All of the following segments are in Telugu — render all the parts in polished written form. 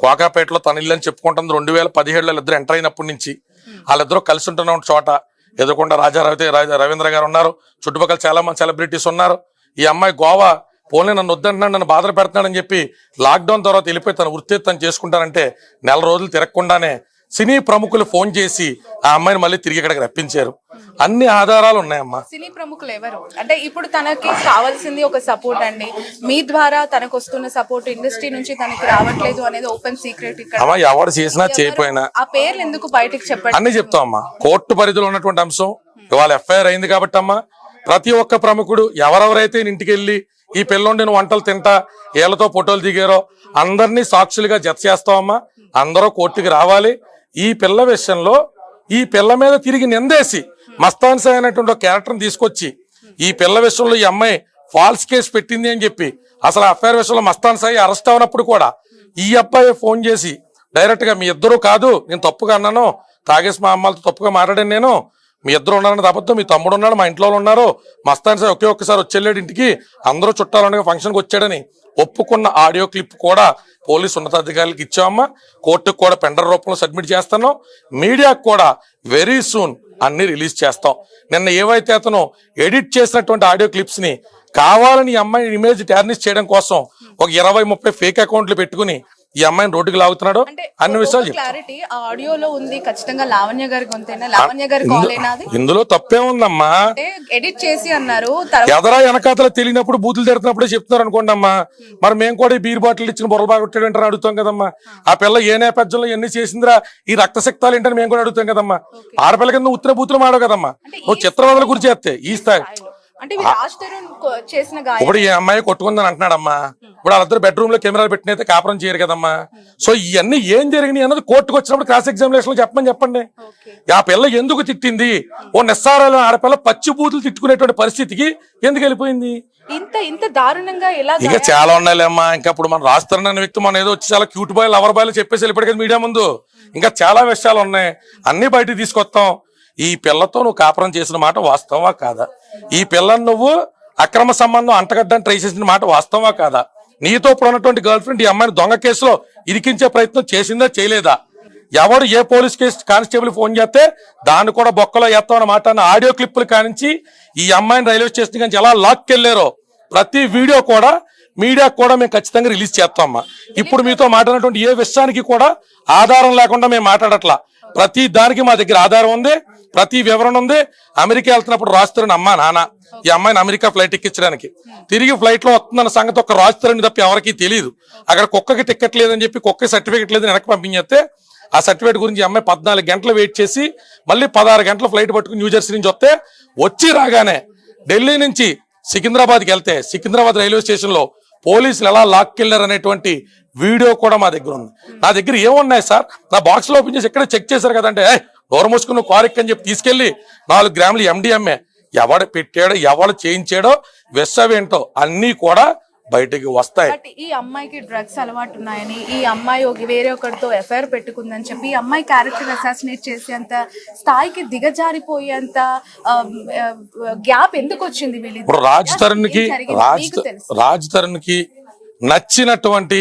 కోకాపేటలో తన ఇల్లు అని చెప్పుకుంటుంది 2017లో ఇద్దరు ఎంటర్ అయినప్పటి నుంచి. వాళ్ళిద్దరూ కలిసి ఉంటున్న చోట ఎదుర్కొండ రవీంద్ర గారు ఉన్నారు, చుట్టుపక్కల చాలా మంది సెలబ్రిటీస్ ఉన్నారు. ఈ అమ్మాయి గోవా పోనీ నన్ను వద్దంటున్నాడు, నన్ను బాధలు పెడుతున్నాడని చెప్పి లాక్డౌన్ తర్వాత వెళ్ళిపోయి తన వృత్తి తను చేసుకుంటానంటే నెల రోజులు తిరగకుండానే సినీ ప్రముఖులు ఫోన్ చేసి ఆ అమ్మాయిని మళ్ళీ తిరిగి ఇక్కడికి రప్పించారు. అన్ని ఆధారాలు ఉన్నాయమ్మా. సినీ ప్రముఖులు ఎవరు అంటే ఇప్పుడు తనకి కావాల్సింది ఒక సపోర్ట్ అండి. మీ ద్వారా తనకు వస్తున్న సపోర్ట్ ఇండస్ట్రీ నుంచి తనకి రావట్లేదు అనేది ఓపెన్ సీక్రెట్. ఇక్కడ అమ్మా ఎవరు చేసినా చేయపోయినా ఆ పేర్లు ఎందుకు బయటకు చెప్పండి అన్ని చెప్తాం అమ్మా. కోర్టు పరిధిలో ఉన్నటువంటి అంశం ఇవాళ ఎఫ్ఐఆర్ అయింది కాబట్టి అమ్మా ప్రతి ఒక్క ప్రముఖుడు ఎవరెవరైతే ఇంటికి వెళ్ళి ఈ పిల్లోండిని వంటలు తింటా ఏళ్లతో ఫోటోలు దిగారో అందరినీ సాక్షులుగా జత చేస్తామమ్మా. అందరూ కోర్టుకి రావాలి. ఈ పిల్ల విషయంలో ఈ పిల్ల మీద తిరిగి నిందేసి మస్తాన్ సాయి అనేటువంటి క్యారెక్టర్ని తీసుకొచ్చి ఈ పిల్ల విషయంలో ఈ అమ్మాయి ఫాల్స్ కేసు పెట్టింది అని చెప్పి అసలు ఎఫ్ఐఆర్ విషయంలో మస్తాన్ సాయి అరెస్ట్ అవనప్పుడు కూడా ఈ అబ్బాయి ఫోన్ చేసి డైరెక్ట్ గా మీ ఇద్దరు కాదు నేను తప్పుగా అన్నాను, తాగేసి మా అమ్మాలతో తప్పుగా మాట్లాడాను, నేను మీ ఇద్దరు ఉన్నారని తప్పదు, మీ తమ్ముడు ఉన్నాడు, మా ఇంట్లో ఉన్నారు, మస్తాన్ సాయి ఒక్కసారి వచ్చేళ్ళాడు ఇంటికి, అందరూ చుట్టాలనే ఫంక్షన్కి వచ్చాడని ఒప్పుకున్న ఆడియో క్లిప్ కూడా పోలీసు ఉన్నతాధికారులకు ఇచ్చామమ్మా. కోర్టుకు కూడా పెండర్ రూపంలో సబ్మిట్ చేస్తాను. మీడియాకు కూడా వెరీ సూన్ అన్ని రిలీజ్ చేస్తాం. నిన్న ఏవైతే అతను ఎడిట్ చేసినటువంటి ఆడియో క్లిప్స్ ని కావాలని ఈ అమ్మాయి ఇమేజ్ టార్నిష్ చేయడం కోసం ఒక 20-30 ఫేక్ అకౌంట్లు పెట్టుకుని ఈ అమ్మాయిని రోడ్డుకి లాగుతున్నాడు అన్ని విషయాలు క్లారిటీ ఆడియోలో ఉంది. ఖచ్చితంగా లావణ్య గారి గొంతేనా, లావణ్య గారి కాలేనా? ఇందులో తప్పే ఉందమ్మా. ఎడిట్ చేసి అన్నారు ఎదరా వెనకాతల తెలియనప్పుడు బూతులు తిడుతున్నప్పుడే చెప్తున్నారు అనుకోండి అమ్మా. మరి మేము కూడా ఈ బీర్ బాటిల్ ఇచ్చిన బొరలు బాగా కొట్టాడంటారు అడుగుతాం కదమ్మా. ఆ పిల్ల ఏ నేపథ్యంలో ఎన్ని చేసిందిరా ఈ రక్తశక్తాలు ఏంటని మేము కూడా అడుగుతాం కదమ్మా. ఆడపిల్ల కింద ఉత్తర బూతులు మాడవు కదమ్మా. నువ్వు చిత్రవదల గురి చేస్తే ఈ స్థాయి ఇప్పుడు ఈ అమ్మాయి కొట్టుకుందని అంటున్నాడమ్మా. ఇప్పుడు వాళ్ళిద్దరు బెడ్రూమ్ లో కెమెరాలు పెట్టినైతే కాపురం చేయరు కదమ్మా. సో ఇవన్నీ ఏం జరిగినాయి అన్నది కోర్టుకు వచ్చినప్పుడు క్రాస్ ఎగ్జామినేషన్ లో చెప్పండి. ఆ పిల్ల ఎందుకు తిట్టింది, ఓ నిస్సారాలు ఆడపిల్ల పచ్చి బూతులు తిట్టుకునేటువంటి పరిస్థితికి ఎందుకు వెళ్ళిపోయింది? ఇంత దారుణంగా ఎలా? ఇంకా చాలా ఉన్నాయిలేమ్మా. ఇంకా ఇప్పుడు మనం రాస్తారన్న వ్యక్తి మనం ఏదో వచ్చి చాలా క్యూట్ బాయ్ లవర్ బాయ్ చెప్పేసి వెళ్ళిపోయి కదా మీడియా ముందు. ఇంకా చాలా విషయాలు ఉన్నాయి, అన్ని బయటకు తీసుకొస్తాం. ఈ పిల్లతో నువ్వు కాపురం చేసిన మాట వాస్తవా కాదా? ఈ పిల్లని నువ్వు అక్రమ సంబంధం అంటగడ్డని ట్రై చేసిన మాట వాస్తవా కాదా? నీతో ఇప్పుడు ఉన్నటువంటి గర్ల్ ఫ్రెండ్ ఈ అమ్మాయిని దొంగ కేసులో ఇరికించే ప్రయత్నం చేసిందా చేయలేదా? ఎవడు ఏ పోలీస్ కేసు కానిస్టేబుల్ ఫోన్ చేస్తే దాన్ని కూడా బొక్కలో ఎత్తామని మాట్లాడిన ఆడియో క్లిప్పులు కానించి ఈ అమ్మాయిని రైల్వే స్టేషన్ నుంచి ఎలా లాక్కెళ్లారో ప్రతి వీడియో కూడా మీడియాకు కూడా మేము ఖచ్చితంగా రిలీజ్ చేస్తామమ్మా. ఇప్పుడు మీతో మాట్లాడినటువంటి ఏ విషయానికి కూడా ఆధారం లేకుండా మేము మాట్లాడట్లా. ప్రతి దానికి మా దగ్గర ఆధారం ఉంది, ప్రతి వివరణ ఉంది. అమెరికా వెళ్తున్నప్పుడు రాజుతరుణ్ అమ్మా నాన్న ఈ అమ్మాయిని అమెరికా ఫ్లైట్ ఎక్కించడానికి తిరిగి ఫ్లైట్ లో వస్తుందన్న సంగతి ఒక రాజుతరుణ్ తప్ప ఎవరికి తెలియదు. అక్కడ కుక్కకి టికెట్ లేదని చెప్పి కుక్క సర్టిఫికెట్ లేదని వెనక్కి పంపించేస్తే ఆ సర్టిఫికేట్ గురించి అమ్మాయి 14 గంటలు వెయిట్ చేసి మళ్ళీ 16 గంటల ఫ్లైట్ పట్టుకుని న్యూజెర్సీ నుంచి వస్తే వచ్చి రాగానే ఢిల్లీ నుంచి సికింద్రాబాద్కి వెళ్తే సికింద్రాబాద్ రైల్వే స్టేషన్ లో పోలీసులు ఎలా లాక్కెళ్లారు అనేటువంటి వీడియో కూడా మా దగ్గర ఉంది. నా దగ్గర ఏమున్నాయి సార్, నా బాక్స్ లో ఓపెన్ చేసి ఎక్కడ చెక్ చేశారు కదంటే డోర్ మూసుకుని నువ్వు కారు ఎక్కని చెప్పి తీసుకెళ్లి 4 గ్రాములు MDMA ఎవడు పెట్టాడో ఎవడు చేయించాడో విషవేంటో అన్ని కూడా బయటికి వస్తాయి. ఈ అమ్మాయికి డ్రగ్స్ అలవాటు ఉన్నాయని, ఈ అమ్మాయి వేరే ఒకరితో ఎఫ్ఐఆర్ పెట్టుకుందని చెప్పి ఈ అమ్మాయి క్యారెక్టర్ అసాసినేట్ చేసేంత స్థాయికి దిగజారిపోయేంత గ్యాప్ ఎందుకు వచ్చింది? ఇప్పుడు రాజ్ తరుణ్ కి నచ్చినటువంటి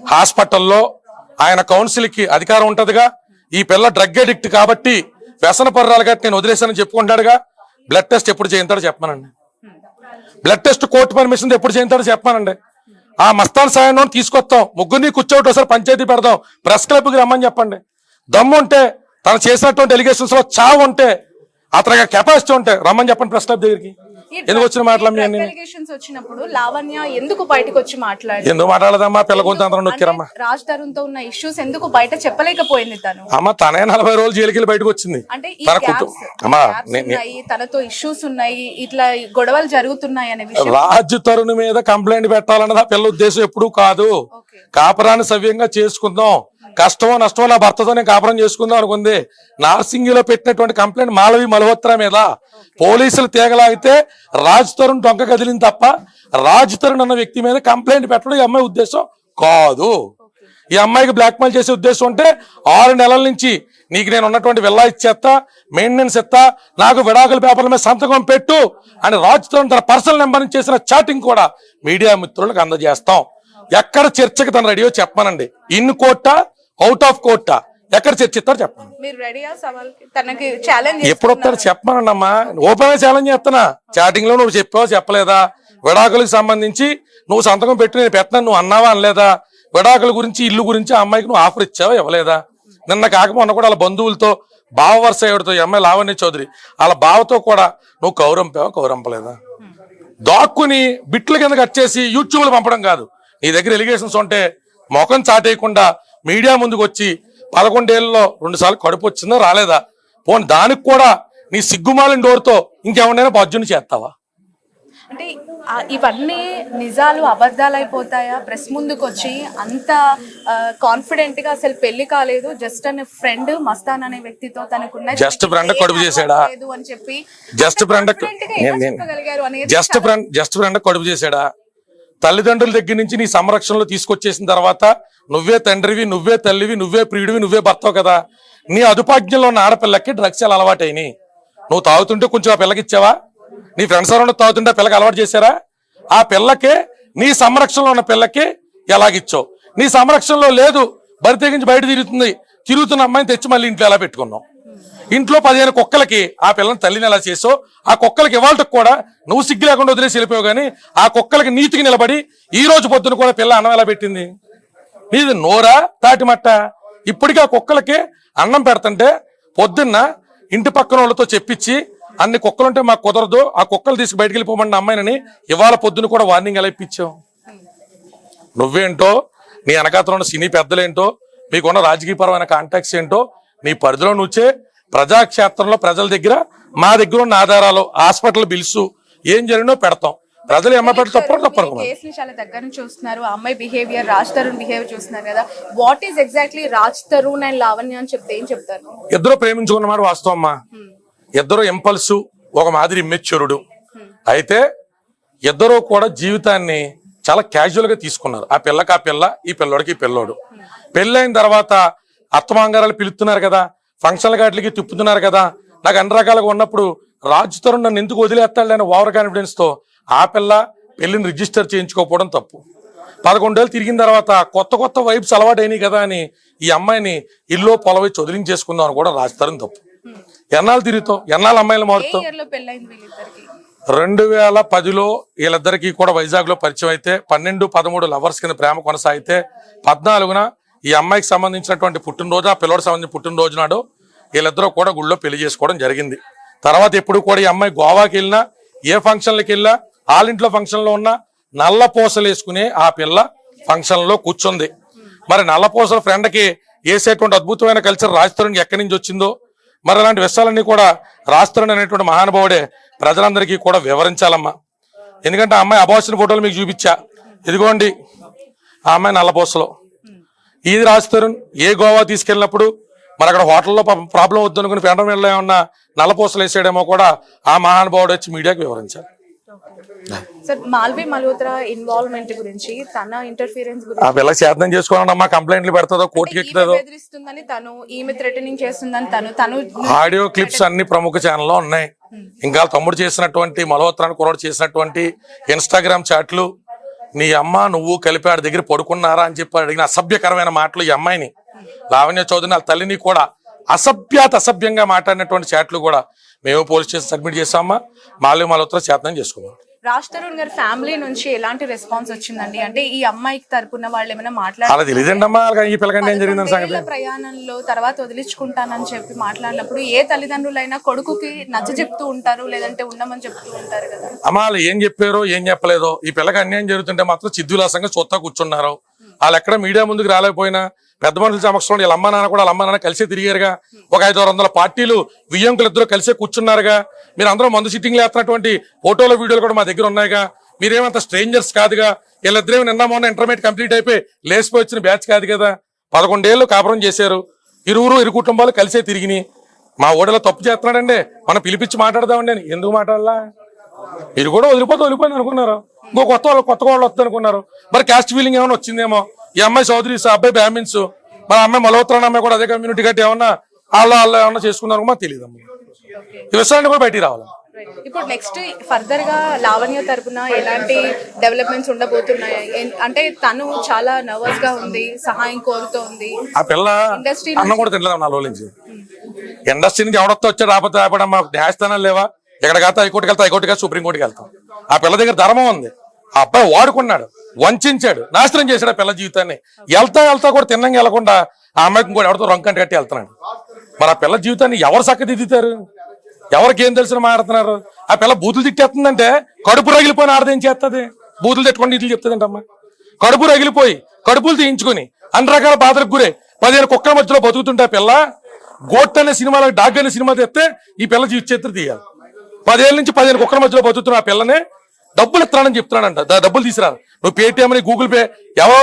హాస్పిటల్లో ఆయన కౌన్సిల్ కి అధికారం ఉంటదిగా. ఈ పిల్ల డ్రగ్ అడిక్ట్ కాబట్టి వ్యసన పర్రాలు కాబట్టి నేను వదిలేసానని చెప్పుకుంటాడుగా. బ్లడ్ టెస్ట్ ఎప్పుడు చేయించాడో చెప్పానండి. బ్లడ్ టెస్ట్ కోర్టు పర్మిషన్ ఎప్పుడు చేయించాడో చెప్పానండి. ఆ మస్తాన్ సాయం తీసుకొస్తాం, ముగ్గురిని కూర్చోటి ఒకసారి పంచాయతీ పెడదాం, ప్రెస్ క్లబ్ కి రమ్మని చెప్పండి. దమ్ము ఉంటే తను చేసినటువంటి ఎలిగేషన్స్ లో చావు ఉంటే అతనికి కెపాసిటీ ఉంటే రమ్మని చెప్పండి ప్రెస్ క్లబ్ దగ్గరికి. ఎందుకు వచ్చిన మాటలు వచ్చినప్పుడు లావణ్య ఎందుకు బయటకు వచ్చి మాట్లాడి ఎందుకు మాట్లాడదమ్మా? పిల్ల కొంత నొక్కిరమ్మా. రాజ్ తరుణ్ తో ఉన్న ఇష్యూస్ ఎందుకు బయట చెప్పలేకపోయింది తను? అమ్మ తనే 40 రోజులు జైలుకి బయటకు వచ్చింది. అంటే తనతో ఇష్యూస్ ఉన్నాయి, ఇట్లా గొడవలు జరుగుతున్నాయి అనే విషయం. రాజ్ తరుణ్ మీద కంప్లైంట్ పెట్టాలన్నది ఆ పిల్ల ఉద్దేశం ఎప్పుడు కాదు. కాపురాన్ని సవ్యంగా చేసుకుందాం, కష్టమో నష్టమో నా భర్తతో నేను కాపురం చేసుకుందాం అనుకుంది. నార్సింగిలో పెట్టినటువంటి కంప్లైంట్ మాలవి మల్హోత్రా మీద పోలీసులు తీగలాగితే రాజ్ తరుణ్ డొంక కదిలింది తప్ప రాజ్ తరుణ్ అన్న వ్యక్తి మీద కంప్లైంట్ పెట్టడం ఈ అమ్మాయి ఉద్దేశం కాదు. ఈ అమ్మాయికి బ్లాక్ మెయిల్ చేసే ఉద్దేశం ఉంటే 6 నెలల నుంచి నీకు నేను ఉన్నటువంటి విల్లా ఇచ్చేస్తా, మెయింటెనెన్స్ ఇస్తా, నాకు విడాకుల పేపర్ల మీద సంతకం పెట్టు అని రాజ్ తరుణ్ తన పర్సనల్ నెంబర్ నుంచి చేసిన చాటింగ్ కూడా మీడియా మిత్రులకు అందజేస్తాం. ఎక్కడ చర్చకి తను రెడీయో చెప్పానండి. ఇన్ కోర్టా అవుట్ ఆఫ్ కోర్టా ఎక్కడ చర్చిస్తారో చెప్పండి. మీరు రెడీయా సవాల్కి? తనకి ఛాలెంజ్ ఎప్పుడు వస్తారు చెప్పానండి అమ్మా. ఓపెన్ గా ఛాలెంజ్ చేస్తున్నా. చాటింగ్ లో నువ్వు చెప్పావా చెప్పలేదా? విడాకులకు సంబంధించి నువ్వు సంతకం పెట్టి నేను పెట్టినా నువ్వు అన్నావా అనలేదా? విడాకుల గురించి ఇల్లు గురించి ఆ అమ్మాయికి నువ్వు ఆఫర్ ఇచ్చావా ఇవ్వలేదా? నిన్న కాకపోయినా కూడా వాళ్ళ బంధువులతో బావ వరుస ఎవరితో ఈ అమ్మాయి లావణ్య చౌదరి వాళ్ళ బావతో కూడా నువ్వు కౌరంపావా కౌరంపలేదా? దాక్కుని బిట్ల కింద కట్ చేసి యూట్యూబ్లో పంపడం కాదు. నీ దగ్గర ఎలిగేషన్స్ ఉంటే ముఖం చాటేయకుండా మీడియా ముందుకు వచ్చి 11 ఏళ్లలో 2 సార్లు కడుపు వచ్చిందా రాలేదా? పోనీ దానికి కూడా నీ సిగ్గుమాలిన డోర్తో ఇంకెవరినైనా బాధ్యుని చేస్తావా? అంటే ఇవన్నీ నిజాలు అబద్ధాలు అయిపోతాయా? ప్రెస్ ముందుకు వచ్చి అంత కాన్ఫిడెంట్ గా అసలు పెళ్లి కాలేదు, జస్ట్ అనే ఫ్రెండ్ మస్తాన్ అనే వ్యక్తితో తనకున్న జస్ట్ ఫ్రెండ్ కడుపు చేసాడా? అని చెప్పి జస్ట్ ఫ్రెండ్ జస్ట్ ఫ్రెండ్ కడుపు చేసాడా? తల్లిదండ్రుల దగ్గర నుంచి నీ సంరక్షణలో తీసుకొచ్చేసిన తర్వాత నువ్వే తండ్రివి, నువ్వే తల్లివి, నువ్వే ప్రియుడివి, నువ్వే భర్తవు కదా. నీ అదుపాజ్ఞంలో ఉన్న ఆడపిల్లకి డ్రగ్స్ ఎలా అలవాటైనాయి? నువ్వు తాగుతుంటే కొంచెం ఆ పిల్లకి ఇచ్చావా? నీ ఫ్రెండ్స్ ఎవరైనా తాగుతుంటే ఆ పిల్లకి అలవాటు చేశారా? ఆ పిల్లకే నీ సంరక్షణలో ఉన్న పిల్లకి ఎలాగిచ్చావు? నీ సంరక్షణలో లేదు, బరి తెగించి బయట తిరుగుతున్న అమ్మాయిని తెచ్చి మళ్ళీ ఇంట్లో ఎలా పెట్టుకున్నావు? ఇంట్లో 15 కుక్కలకి ఆ పిల్లని తల్లిని ఎలా చేసావు? ఆ కుక్కలకి ఇవాళకి కూడా నువ్వు సిగ్గు లేకుండా వదిలేసి వెళ్ళిపోయావు. కానీ ఆ కుక్కలకి నీతికి నిలబడి ఈ రోజు పొద్దున కూడా పిల్ల అన్నం ఎలా పెట్టింది? నీది నోరా తాటిమట్ట? ఇప్పటికీ ఆ కుక్కలకి అన్నం పెడుతుంటే పొద్దున్న ఇంటి పక్కన వాళ్ళతో చెప్పించి అన్ని కుక్కలుంటే మాకు కుదరదు, ఆ కుక్కలు తీసుకు బయటకు వెళ్ళిపోమన్న అమ్మాయినని ఇవాళ పొద్దున కూడా వార్నింగ్ ఎలా ఇప్పించావు? నువ్వేంటో, నీ వెనకాతలో ఉన్న సినీ పెద్దలేంటో, మీకున్న రాజకీయపరమైన కాంటాక్ట్స్ ఏంటో, నీ పరిధిలో నుంచే ప్రజాక్షేత్రంలో ప్రజల దగ్గర మా దగ్గర ఉన్న ఆధారాలు, హాస్పిటల్ బిల్స్ ఏం జరిగినో పెడతాం. ప్రజలు ఏమో పెడితే తప్పరు. కేసుని చాలా దగ్గర నుంచి చూస్తున్నారు. ఆ అమ్మాయి బిహేవియర్, రాజ్ తరుణ్ బిహేవియర్ చూస్తున్నారు కదా. What is exactly Raj Tarun and Lavanya అని చెప్తే ఏం చెప్తారు? ఇద్దరు ప్రేమించుకున్నమాట వాస్తవం అమ్మా. ఇద్దరు ఇంపల్సు, ఒక మాదిరి ఇమ్మెచ్యూరుడు. అయితే ఇద్దరు కూడా జీవితాన్ని చాలా క్యాజువల్ గా తీసుకున్నారు. ఆ పిల్లకి ఆ పిల్ల, ఈ పిల్లోడికి ఈ పిల్లోడు. పెళ్ళైన తర్వాత అత్తమాంగారాలు పిలుస్తున్నారు కదా, ఫంక్షన్ల గాట్లకి తిప్పుతున్నారు కదా. నాకు అన్ని రకాలుగా ఉన్నప్పుడు రాజ్ తరుణ్ నన్ను ఎందుకు వదిలేస్తాడని ఓవర్ కాన్ఫిడెన్స్ తో ఆ పిల్ల పెళ్లిని రిజిస్టర్ చేయించుకోకపోవడం తప్పు. 11 ఏళ్ళు తిరిగిన తర్వాత కొత్త వైబ్స్ అలవాటు అయినాయి కదా అని ఈ అమ్మాయిని ఇల్లు పొలవై వదిలించేసుకుందాం అని కూడా రాజ్ తరుణ్ తప్పు. ఎన్నాళ్ళు తిరుగుతావు, ఎన్నాళ్ళు అమ్మాయిలు మారుతావు? 2010లో వీళ్ళిద్దరికి కూడా వైజాగ్ లో పరిచయం అయితే 12-13 లవర్స్ కింద ప్రేమ కొనసాగితే 14న ఈ అమ్మాయికి సంబంధించినటువంటి పుట్టినరోజు, ఆ పిల్లడికి సంబంధించిన పుట్టినరోజు నాడు వీళ్ళిద్దరూ కూడా గుళ్ళో పెళ్లి చేసుకోవడం జరిగింది. తర్వాత ఎప్పుడు కూడా ఈ అమ్మాయి గోవాకి వెళ్ళినా, ఏ ఫంక్షన్లకి వెళ్ళినా, వాళ్ళ ఇంట్లో ఫంక్షన్ లో ఉన్నా నల్ల పూసలు వేసుకునే ఆ పిల్ల ఫంక్షన్ లో కూర్చుంది. మరి నల్ల పూసల ఫ్రెండ్ కి వేసేటువంటి అద్భుతమైన కల్చర్ రాజ్ తరుణ్ ఎక్కడి నుంచి వచ్చిందో, మరి అలాంటి విషయాలన్నీ కూడా రాజ్ తరుణ్ అనేటువంటి మహానుభావుడే ప్రజలందరికీ కూడా వివరించాలమ్మా. ఎందుకంటే ఆ అమ్మాయి అబార్షన్ ఫోటోలు మీకు చూపించా, ఇదిగోండి ఆ అమ్మాయి నల్లపూసలో. ఇది రాజ్ తరుణ్ ఏ గోవా తీసుకెళ్ళినప్పుడు మరి అక్కడ హోటల్లో ప్రాబ్లం వద్దనుకుని ఫ్రెండ్ వెళ్ళ ఏమన్నా నల్లపూసలు వేసేయడేమో కూడా ఆ మహానుభావుడు వచ్చి మీడియాకి వివరించారు. సార్, మాల్వి మల్హోత్రా ఇన్వాల్వ్మెంట్ గురించి, తన ఇంటర్ఫిరెన్స్ గురించి ఆ పిల్లకి శాతం చేసుకోవాలమ్మా. కంప్లైంట్లు పెడతాదో, కోర్టుకి ఎక్కుతుందో, బెదిరిస్తుందని తను, ఈమె థ్రెటనింగ్ చేస్తుందని తను ఆడియో క్లిప్స్ అన్ని ప్రముఖ ఛానల్లో ఉన్నాయి. ఇంకా తమ్ముడు చేసినటువంటి మల్హోత్రాని కుర్రాడు చేసినటువంటి ఇన్స్టాగ్రామ్ చాట్లు, నీ అమ్మ నువ్వు కలిపి ఆడి దగ్గర పడుకున్నారా అని చెప్పి అడిగిన అసభ్యకరమైన మాటలు ఈ అమ్మాయిని, లావణ్య చౌదరి వాళ్ళ తల్లిని కూడా అసభ్యంగా మాట్లాడినటువంటి చాట్లు కూడా మేము పోలీస్ స్టేషన్ సబ్మిట్ చేసామా. మాల్వి మల్హోత్రా శాతం చేసుకున్నాం. రాజ్ తరుణ్ గారి ఫ్యామిలీ నుంచి ఎలాంటి రెస్పాన్స్ వచ్చిందండి? అంటే ఈ అమ్మాయికి తరపున వాళ్ళు ఏమైనా మాట్లాడారు? అలా తెలియదండి అమ్మా. ఈ పిల్లకంటే ఏం జరిగిందని సంగతి. ప్రయాణంలో తర్వాత వదిలించుకుంటానని చెప్పి మాట్లాడినప్పుడు ఏ తల్లిదండ్రులైనా కొడుకుకి నచ్చ చెప్తూ ఉంటారు, లేదంటే ఉండమని చెప్తూ ఉంటారు కదా. అమ్మా వాళ్ళు ఏం చెప్పారో ఏం చెప్పలేదో, ఈ పిల్లకి అన్యాయం జరుగుతుంటే మాత్రం చిద్దులాసంగా చూస్తా కూర్చున్నారు. వాళ్ళు ఎక్కడ మీడియా ముందుకు రాలేకపోయినా పెద్ద మనుషుల సమక్షంలో వీళ్ళ అమ్మ నాన్న కూడా వాళ్ళ అమ్మ నాన్న కలిసే తిరిగారుగా. ఒక 500-600 పార్టీలు వియ్యంకులు ఇద్దరు కలిసే కూర్చున్నారుగా. మీరు అందరూ మందు సిట్టింగ్లు వేస్తున్నటువంటి ఫోటోలు వీడియోలు కూడా మా దగ్గర ఉన్నాయిగా. మీరేమంత స్ట్రేంజర్స్ కాదుగా. వీళ్ళిద్దరే నిన్న మొన్న ఇంటర్మీడియట్ కంప్లీట్ అయిపోయి లేచిపోయి వచ్చిన బ్యాచ్ కాదు కదా. 11 ఏళ్ళు కాపురం చేశారు. ఇరు కుటుంబాలు కలిసే తిరిగినాయి. మా ఓడలో తప్పు చేస్తున్నాడండి, మనం పిలిపించి మాట్లాడదామండి అని. ఎందుకు మాట్లాడాలా? మీరు కూడా వదిలిపోయింది అనుకున్నారు. ఇంకో కొత్త వాళ్ళు వస్తుంది అనుకున్నారు. మరి క్యాస్ట్ ఫీలింగ్ ఏమైనా వచ్చిందేమో. ఈ అమ్మాయి చౌదరీస్, అబ్బాయి బ్రాహ్మిన్స్, మరి అమ్మాయి మల్హోత్రా అమ్మాయి కూడా అదే కమ్యూనిటీ గట్టి ఏమన్నా వాళ్ళు ఏమన్నా చేసుకున్నారు మాకు తెలియదు. ఈ విషయాన్ని కూడా బయటికి రావాలి. ఇప్పుడు నెక్స్ట్ ఫర్దర్ గా లావణ్య తరపున ఎలాంటి డెవలప్మెంట్స్ ఉండబోతున్నాయి? అంటే తను చాలా నర్వస్ గా ఉంది, సహాయం కోరుతోంది. ఆ పిల్ల ఇండస్ట్రీ అన్నం కూడా తినలేదు 4 రోజుల నుంచి. ఇండస్ట్రీ నుంచి ఎవడొస్తా వచ్చాడు రాకపోతే రాపడం మాకు న్యాయస్థానాలు లేవా? ఎక్కడికి వెళ్తా హైకోర్టుకి వెళ్తా, హైకోర్టుకి వెళ్తా, సుప్రీంకోర్టుకి వెళ్తాం. ఆ పిల్ల దగ్గర ధర్మం ఉంది. ఆ అబ్బాయి వాడుకున్నాడు, వంచాడు, నాశనం చేశాడు ఆ పిల్ల జీవితాన్ని. వెళ్తా కూడా తిన్నంగా వెళ్లకుండా ఆ అమ్మాయికి ఇంకోటి ఎవరితో రొంకంట కట్టి వెళ్తున్నాడు. మరి ఆ పిల్ల జీవితాన్ని ఎవరు చక్కదిద్దుతారు? ఎవరికి ఏం తెలిసిన మాట్లాడుతున్నారు? ఆ పిల్ల బూతులు తిట్టేస్తుందంటే కడుపు రగిలిపోయిన ఆడదేం చేస్తుంది? బూతులు తిట్టుకొని ఇట్లు చెప్తుందంటమ్మా. కడుపు రగిలిపోయి కడుపులు తీయించుకొని అన్ని రకాల బాధలకు గురే 15 కుక్కల మధ్యలో బతుకుతుంటే ఆ పిల్ల గోట్ అనే సినిమాలో డాగ్ అనే సినిమా తెస్తే ఈ పిల్ల జీవిత చరిత్ర తీయాలి. 10 ఏళ్ళ నుంచి 15 కుక్కల మధ్యలో బతుకుతున్న ఆ పిల్లని డబ్బులు ఇస్తున్నానని చెప్తున్నాడంట. డబ్బులు తీసుకురారు. నువ్వు పేటిఎం అని, గూగుల్ పే ఎవరు